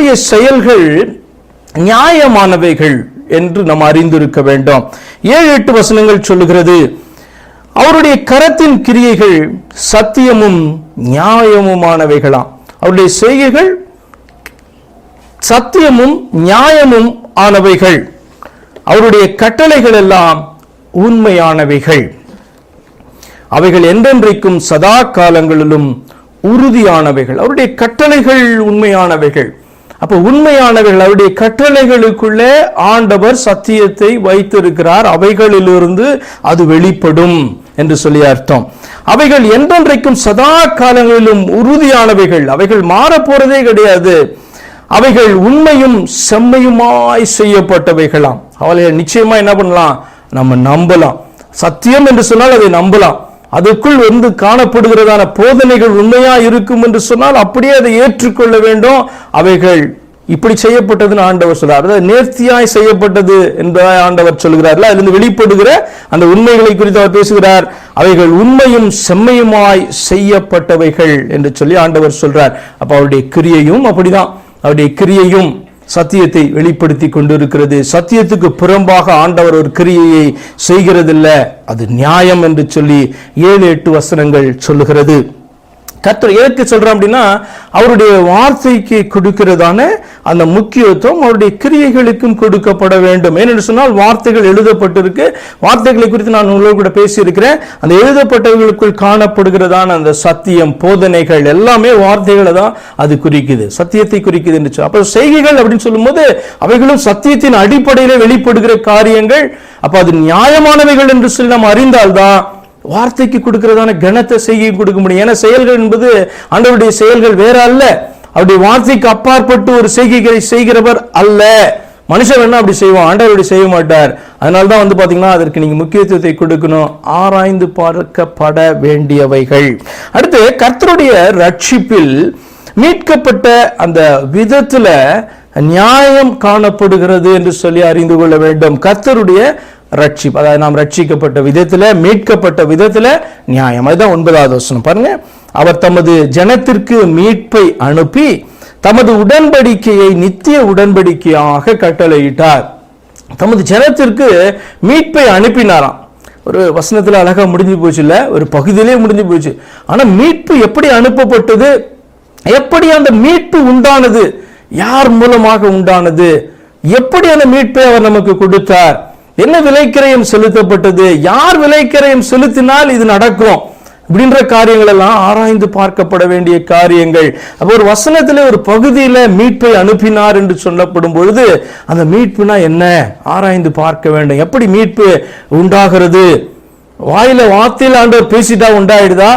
கர்த்தருடைய செயல்கள் நியாயமானவைகள் என்று நாம் அறிந்திருக்க வேண்டும். 7-8 வசனங்கள் சொல்லுகிறது, அவருடைய கரத்தின் கிரியைகள் சத்தியமும் நியாயமுமானவைகளாம். அவருடைய செய்கைகள் சத்தியமும் நியாயமும் ஆனவைகள். அவருடைய கட்டளைகள் எல்லாம் உண்மையானவைகள். அவைகள் என்றென்றைக்கும் சதா காலங்களிலும் உறுதியானவைகள். அவருடைய கட்டளைகள் உண்மையானவைகள். அப்ப உண்மையானவைகள், அவருடைய கட்டளைகளுக்குள்ளே ஆண்டவர் சத்தியத்தை வைத்திருக்கிறார். அவைகளிலிருந்து அது வெளிப்படும் என்று சொல்லி அர்த்தம். அவைகள் என்றென்றைக்கும் சதா காலங்களிலும் உறுதியானவைகள். அவைகள் மாற போறதே கிடையாது. அவைகள் உண்மையும் செம்மையுமாய் செய்யப்பட்டவைகளாம். அவளை நிச்சயமா என்ன பண்ணலாம்? நம்ம நம்பலாம். சத்தியம் என்று சொன்னால் அதை நம்பலாம். அதுக்குள் காணப்படுகிறதான போதனைகள் உண்மையா இருக்கும் என்று சொன்னால் அப்படியே அதை ஏற்றுக்கொள்ள வேண்டும். அவைகள் இப்படி செய்யப்பட்டதுன்னு ஆண்டவர் சொல்றார். அதாவது நேர்த்தியாய் செய்யப்பட்டது என்பதாய் ஆண்டவர் சொல்கிறார். அதிலிருந்து வெளிப்படுகிற அந்த உண்மைகளை குறித்து அவர் பேசுகிறார். அவைகள் உண்மையும் செம்மையுமாய் செய்யப்பட்டவைகள் என்று சொல்லி ஆண்டவர் சொல்றார். அப்ப அவருடைய கிரியையும் அப்படிதான். அவருடைய கிரியையும் சத்தியத்தை வெளிப்படுத்தி கொண்டிருக்கிறது. சத்தியத்துக்கு புறம்பாக ஆண்டவர் ஒரு கிரியையை செய்கிறதில்லை. அது நியாயம் என்று சொல்லி 7-8 வசனங்கள் சொல்லுகிறது. கர்த்தர் எதற்கு சொல்றோம் அப்படின்னா, அவருடைய வார்த்தைக்கு கொடுக்கிறதான அந்த முக்கியத்துவம் அவருடைய கிரியைகளுக்கும் கொடுக்கப்பட வேண்டும். ஏனென்று சொன்னால் வார்த்தைகள் எழுதப்பட்டிருக்கு. வார்த்தைகளை குறித்து நான் உங்களோடு கூட பேசியிருக்கிறேன். அந்த எழுதப்பட்டவர்களுக்குள் காணப்படுகிறதான அந்த சத்தியம், போதனைகள் எல்லாமே வார்த்தைகளை தான் அது குறிக்குது, சத்தியத்தை குறிக்குது என்று சொல்லி. அப்ப செய்கைகள் அப்படின்னு சொல்லும் போது அவைகளும் சத்தியத்தின் அடிப்படையில வெளிப்படுகிற காரியங்கள். அப்ப அது நியாயமானவைகள் என்று சொல்லி நாம் அறிந்தால்தான் வார்த்தைக்கு கொடுக்கிறதான கனத்தை செய்கை கொடுக்க முடியும். ஏன்னா செயல்கள் என்பது ஆண்டவருடைய செயல்கள் வேற அல்ல. அவருடைய வார்த்தைக்கு அப்பாற்பட்டு ஒரு செய்கைகளை செய்கிறவர் அல்ல. மனுஷன் வேணா அப்படி செய்வான், ஆண்டவருடைய செய்ய மாட்டார். அதனால்தான் பாத்தீங்கன்னா அதற்கு நீங்க முக்கியத்துவத்தை கொடுக்கணும். ஆராய்ந்து பார்க்கப்பட வேண்டியவைகள். அடுத்து கர்த்தருடைய ரட்சிப்பில் மீட்கப்பட்ட அந்த விதத்துல நியாயம் காணப்படுகிறது என்று சொல்லி அறிந்து கொள்ள வேண்டும். கர்த்தருடைய ரட்சிப்பு, அதாவது நாம் ரட்சிக்கப்பட்ட விதத்துல, மீட்கப்பட்ட விதத்துல நியாயம். அதுதான் 9வது வசனம் பாருங்க. அவர் தமது ஜனத்திற்கு மீட்பை அனுப்பி தமது உடன்படிக்கையை நித்திய உடன்படிக்கையாக கட்டளையிட்டார். தமது ஜனத்திற்கு மீட்பை அனுப்பினாராம். ஒரு வசனத்துல அழகா முடிஞ்சு போச்சு இல்ல, ஒரு பகுதியிலே முடிஞ்சு போச்சு. ஆனா மீட்பு எப்படி அனுப்பப்பட்டது, எப்படி அந்த மீட்பு உண்டானது, யார் மூலமாக உண்டானது, எப்படி அந்த மீட்பை அவர் நமக்கு கொடுத்தார், என்ன விலைக்கிரயம் செலுத்தப்பட்டது, யார் விலைக்கிரயம் செலுத்தினால் இது நடக்கும், இப்படின்ற காரியங்கள் எல்லாம் ஆராய்ந்து பார்க்கப்பட வேண்டிய காரியங்கள். அப்ப ஒரு வசனத்துல ஒரு பகுதியில மீட்பை அனுப்பினார் என்று சொல்லப்படும் பொழுது அந்த மீட்புனா என்ன ஆராய்ந்து பார்க்க வேண்டும். எப்படி மீட்பு உண்டாகிறது? வாயில வார்த்தையில் ஆண்டவர் பேசிட்டா உண்டாயிடுதா,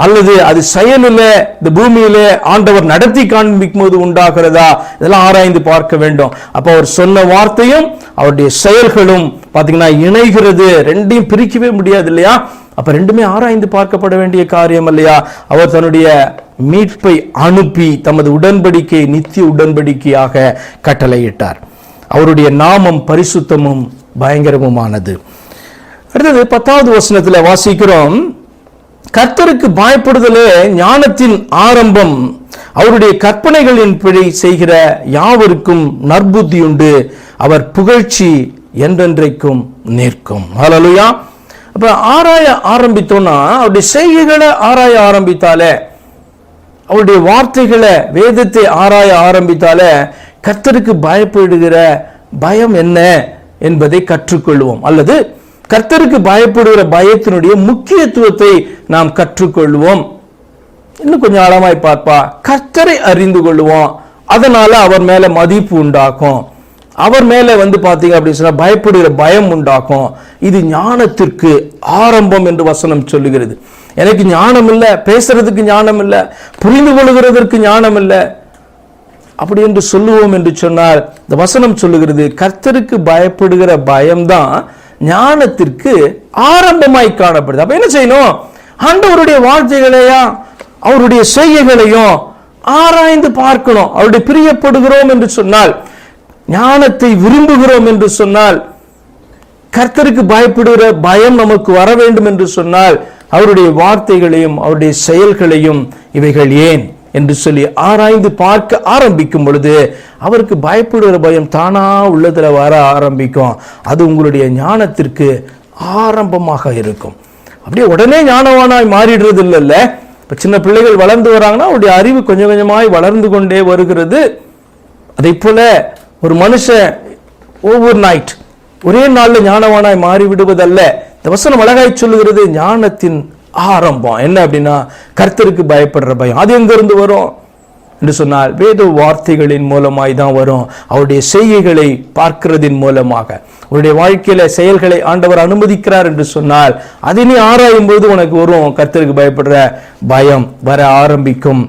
அல்லது அது செயலில இந்த பூமியில ஆண்டவர் நடத்தி காண்பிக்கும் போது உண்டாகிறதா? இதெல்லாம் ஆராய்ந்து பார்க்க வேண்டும். அப்ப அவர் சொன்ன வார்த்தையும் அவருடைய செயல்களும் பாத்தீங்கன்னா இணைகிறது. ரெண்டையும் பிரிக்கவே முடியாது இல்லையா? அப்ப ரெண்டுமே ஆராய்ந்து பார்க்கப்பட வேண்டிய காரியம் இல்லையா? அவர் தன்னுடைய மீட்பை அனுப்பி தமது உடன்படிக்கை நித்திய உடன்படிக்கையாக கட்டளையிட்டார். அவருடைய நாமம் பரிசுத்தமும் பயங்கரமுமானது. அடுத்தது 10வது வசனத்துல வாசிக்கிறோம், கர்த்தருக்கு பயப்படுதலே ஞானத்தின் ஆரம்பம், அவருடைய கற்பனைகளின்படி செய்கிற யாவருக்கும் நற்புத்தி உண்டு, அவர் புகழ்ச்சி என்றென்றைக்கும் நிற்கும். ஹல்லேலூயா. அப்ப ஆராய ஆரம்பித்தோம்னா, அவருடைய செய்கைகளை ஆராய ஆரம்பித்தாலே, அவருடைய வார்த்தைகளை வேதத்தை ஆராய ஆரம்பித்தாலே கர்த்தருக்கு பயப்படுகிற பயம் என்ன என்பதை கற்றுக்கொள்வோம். அல்லது கர்த்தருக்கு பயப்படுகிற பயத்தினுடைய முக்கியத்துவத்தை நாம் கற்றுக்கொள்வோம். இன்னும் கொஞ்சம் ஆழமாய் பார்ப்பா, கர்த்தரை அறிந்து கொள்வோம். அதனால அவர் மேல மதிப்பு உண்டாக்கும். அவர் மேல பாத்தீங்க அப்படின்னு சொன்னா பயப்படுகிற பயம் உண்டாக்கும். இது ஞானத்திற்கு ஆரம்பம் என்று வசனம் சொல்லுகிறது. எனக்கு ஞானம் இல்லை, பேசுறதுக்கு ஞானம் இல்லை, புரிந்து கொள்கிறதற்கு ஞானம் இல்லை அப்படி என்று சொல்லுவோம் என்று சொன்னால் இந்த வசனம் சொல்லுகிறது, கர்த்தருக்கு பயப்படுகிற பயம்தான் ஞானத்திற்கு ஆரம்பமாய் காணப்படுது. அப்ப என்ன செய்யணும்? ஆண்டவருடைய வார்த்தைகளையா அவருடைய செய்கைகளையும் ஆராய்ந்து பார்க்கணும். அவருடைய பிரியப்படுகிறோம் என்று சொன்னால், ஞானத்தை விரும்புகிறோம் என்று சொன்னால், கர்த்தருக்கு பயப்படுகிற பயம் நமக்கு வர வேண்டும் என்று சொன்னால், அவருடைய வார்த்தைகளையும் அவருடைய செயல்களையும் இவைகள் ஏன் என்று சொல்லி ஆராய்ந்து பார்க்க ஆரம்பிக்கும் பொழுது அவருக்கு பயப்படுகிற பயம் தானா உள்ளத்துல வர ஆரம்பிக்கும். அது உங்களுடைய ஞானத்திற்கு ஆரம்பமாக இருக்கும். அப்படியே உடனே ஞானவானாய் மாறிடுறது இல்லைல்ல. இப்ப சின்ன பிள்ளைகள் வளர்ந்து வராங்கன்னா அவருடைய அறிவு கொஞ்சம் கொஞ்சமாய் வளர்ந்து கொண்டே வருகிறது. அதை போல ஒரு மனுஷன் ஓவர் நைட் ஒரே நாள்ல ஞானவானாய் மாறி விடுவதல்ல. இந்த வசனம் அழகாய் சொல்லுகிறது ஞானத்தின் ஆரம்பம் என்ன அப்படின்னா கர்த்தருக்கு பயப்படுற பயம். அது எங்க இருந்து வரும் என்று சொன்னால் வேத வார்த்தைகளின் மூலமாய் தான் வரும். அவருடைய செய்கைகளை பார்க்கிறதின் மூலமாக அவருடைய வாழ்க்கையில செயல்களை ஆண்டவர் அனுமதிக்கிறார் என்று சொன்னால் அதை நீ ஆராயும் போது உனக்கு வரும் கர்த்தருக்கு பயப்படுற பயம் வர ஆரம்பிக்கும்.